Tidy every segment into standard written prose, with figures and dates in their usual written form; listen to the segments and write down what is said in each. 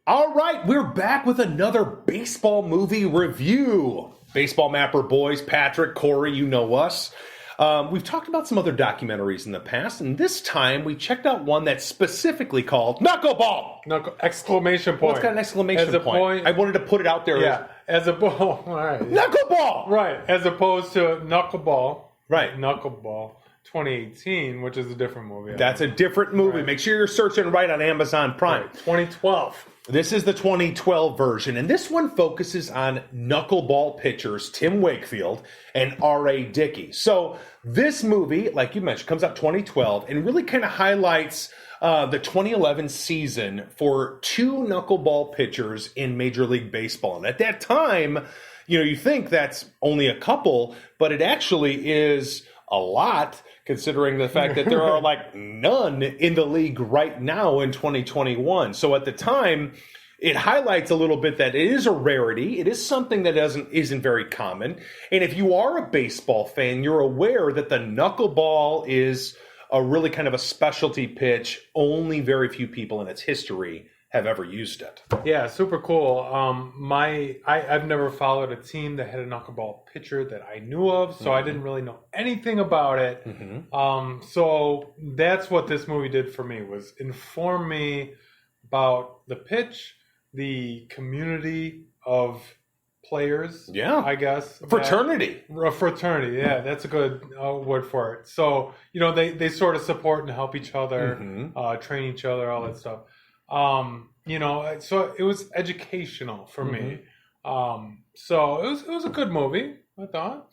All right, we're back with another baseball movie review. Baseballmapper boys, Patrick, Corey, you know us. We've talked about some other documentaries in the past, and this time we checked out one that's specifically called Knuckleball! Exclamation point. Well, it's got an exclamation point. I wanted to put it out there. Yeah, all right. Knuckleball! Right, as opposed to Knuckleball. Right. Knuckleball 2018, which is a different movie. That's a different movie. Right. Make sure you're searching right on Amazon Prime. Right. 2012. This is the 2012 version, and this one focuses on knuckleball pitchers Tim Wakefield and R.A. Dickey. So this movie, like you mentioned, comes out 2012 and really kind of highlights the 2011 season for two knuckleball pitchers in Major League Baseball. And at that time, you think that's only a couple, but it actually is a lot, considering the fact that there are none in the league right now in 2021. So at the time, it highlights a little bit that it is a rarity. It is something that isn't very common. And if you are a baseball fan, you're aware that the knuckleball is a really kind of a specialty pitch. Only very few people in its history have ever used it. Yeah, super cool. I've never followed a team that had a knuckleball pitcher that I knew of, so I didn't really know anything about it. So that's what this movie did for me, was inform me about the pitch, the community of players. Yeah, I guess fraternity. Fraternity. Yeah, that's a good word for it. So they sort of support and help each other, train each other, all that stuff. So it was educational for me. So it was a good movie, I thought.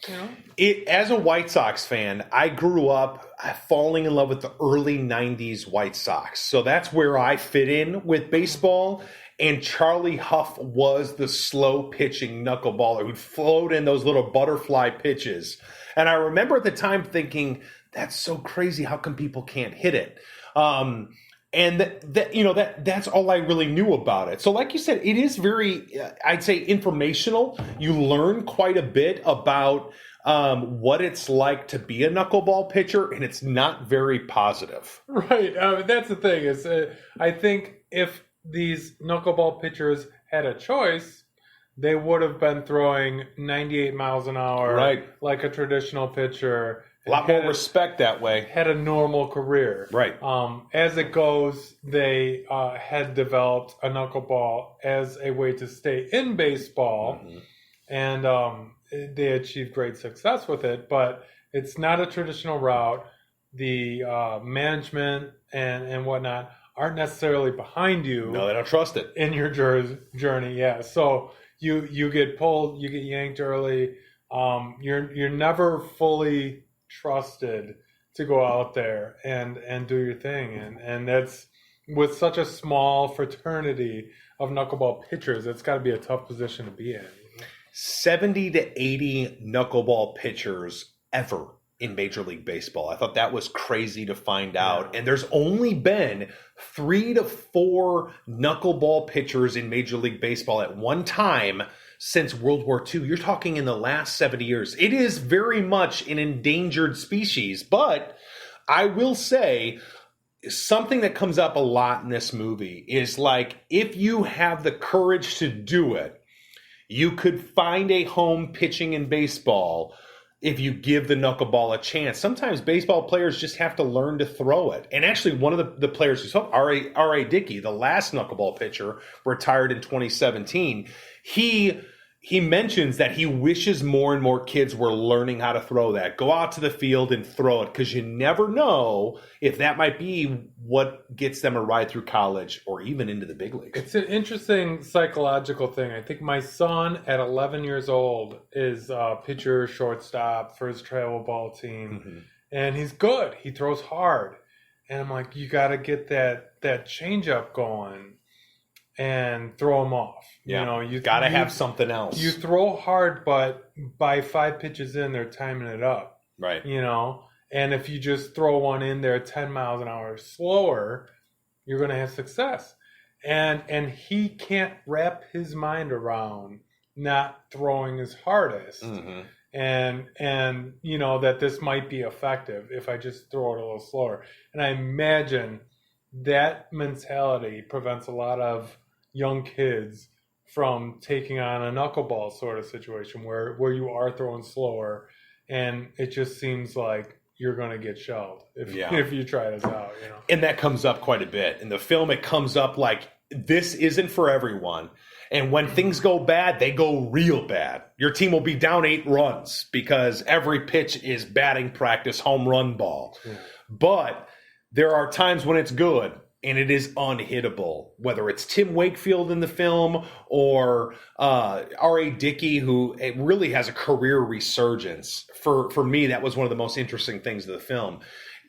As a White Sox fan, I grew up falling in love with the early 90s White Sox. So that's where I fit in with baseball. And Charlie Huff was the slow pitching knuckleballer who'd float in those little butterfly pitches. And I remember at the time thinking, that's so crazy. How come people can't hit it? And that's all I really knew about it. So like you said, it is very, I'd say, informational. You learn quite a bit about what it's like to be a knuckleball pitcher, and it's not very positive. Right. That's the thing is, I think if these knuckleball pitchers had a choice, they would have been throwing 98 miles an hour, right, like a traditional pitcher. A lot more respect that way. Had a normal career. Right. As it goes, they had developed a knuckleball as a way to stay in baseball, and they achieved great success with it. But it's not a traditional route. The management and whatnot aren't necessarily behind you. No, they don't trust it. In your journey, yeah. So you get pulled, you get yanked early. You're never fully trusted to go out there and do your thing, and that's with such a small fraternity of knuckleball pitchers. It's got to be a tough position to be in. 70 to 80 knuckleball pitchers ever in Major League Baseball. I thought that was crazy to find out. Yeah. And there's only been 3 to 4 knuckleball pitchers in Major League Baseball at one time since World War II. You're talking in the last 70 years. It is very much an endangered species, but I will say something that comes up a lot in this movie is if you have the courage to do it, you could find a home pitching in baseball if you give the knuckleball a chance. Sometimes baseball players just have to learn to throw it. And actually, one of the players who's R.A. Dickey, the last knuckleball pitcher, retired in 2017. He mentions that he wishes more and more kids were learning how to throw that. Go out to the field and throw it, because you never know if that might be what gets them a ride through college or even into the big leagues. It's an interesting psychological thing. I think my son at 11 years old is a pitcher, shortstop for his travel ball team. And he's good. He throws hard. And I'm like, you got to get that changeup going and throw him off. Yeah. You got to have something else. You throw hard, but by 5 pitches in, they're timing it up. Right. And if you just throw one in there 10 miles an hour slower, you're going to have success. And he can't wrap his mind around not throwing his hardest. And that this might be effective if I just throw it a little slower. And I imagine that mentality prevents a lot of young kids from taking on a knuckleball sort of situation where you are throwing slower, and it just seems like you're going to get shelled if you try this out. And that comes up quite a bit in the film. It comes up like this isn't for everyone. And when things go bad, they go real bad. Your team will be down 8 runs because every pitch is batting practice, home run ball. Yeah. But there are times when it's good and it is unhittable, whether it's Tim Wakefield in the film or R.A. Dickey, who really has a career resurgence. For me, that was one of the most interesting things of the film.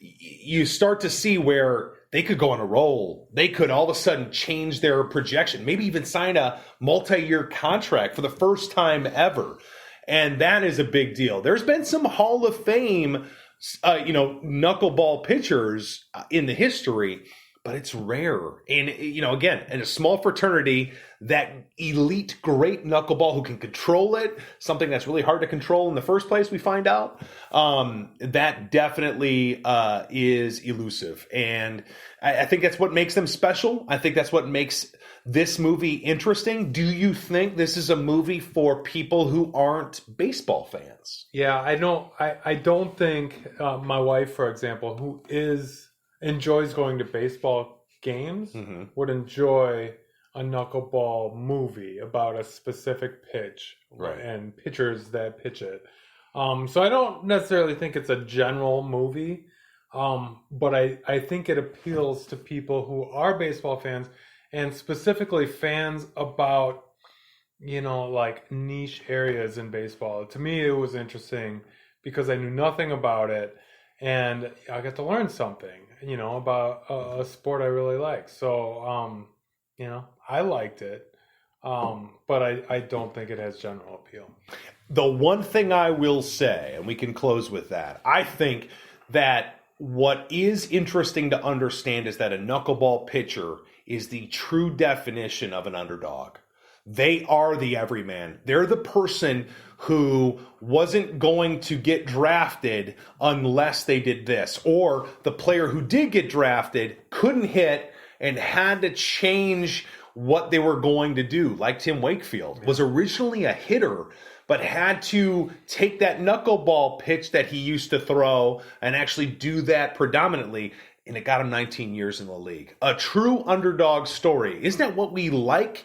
You start to see where they could go on a roll. They could all of a sudden change their projection, maybe even sign a multi-year contract for the first time ever. And that is a big deal. There's been some Hall of Fame, knuckleball pitchers in the history, but it's rare. And, again, in a small fraternity, that elite, great knuckleball who can control it, something that's really hard to control in the first place, we find out, that definitely is elusive. And I think that's what makes them special. I think that's what makes this movie interesting. Do you think this is a movie for people who aren't baseball fans? Yeah, I don't think my wife, for example, who enjoys going to baseball games, would enjoy a knuckleball movie about a specific pitch and pitchers that pitch it. So I don't necessarily think it's a general movie, but I think it appeals to people who are baseball fans, and specifically fans about, like niche areas in baseball. To me, it was interesting because I knew nothing about it, and I got to learn something, about a sport I really like. So, I liked it, but I don't think it has general appeal. The one thing I will say, and we can close with that, I think that what is interesting to understand is that a knuckleball pitcher is the true definition of an underdog. They are the everyman. They're the person who wasn't going to get drafted unless they did this, or the player who did get drafted couldn't hit and had to change what they were going to do, like Tim Wakefield was originally a hitter, but had to take that knuckleball pitch that he used to throw and actually do that predominantly, and it got him 19 years in the league. A true underdog story. Isn't that what we like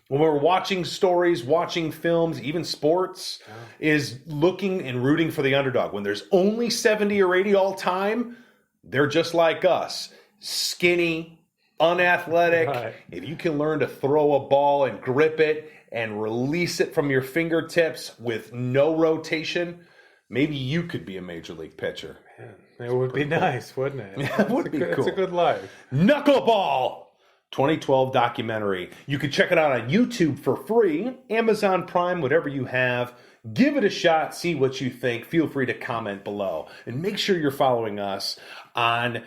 when we're watching stories, watching films, even sports, is looking and rooting for the underdog? When there's only 70 or 80 all time, they're just like us. Skinny, unathletic. Right. If you can learn to throw a ball and grip it and release it from your fingertips with no rotation, maybe you could be a major league pitcher. Man, it would be nice, wouldn't it? It would be cool. It's a good life. Knuckleball 2012 documentary. You can check it out on YouTube for free, Amazon Prime, whatever you have. Give it a shot, see what you think. Feel free to comment below. And make sure you're following us on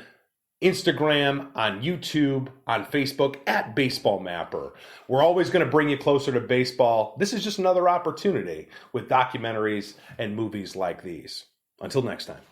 Instagram, on YouTube, on Facebook, at Baseballmapper. We're always going to bring you closer to baseball. This is just another opportunity with documentaries and movies like these. Until next time.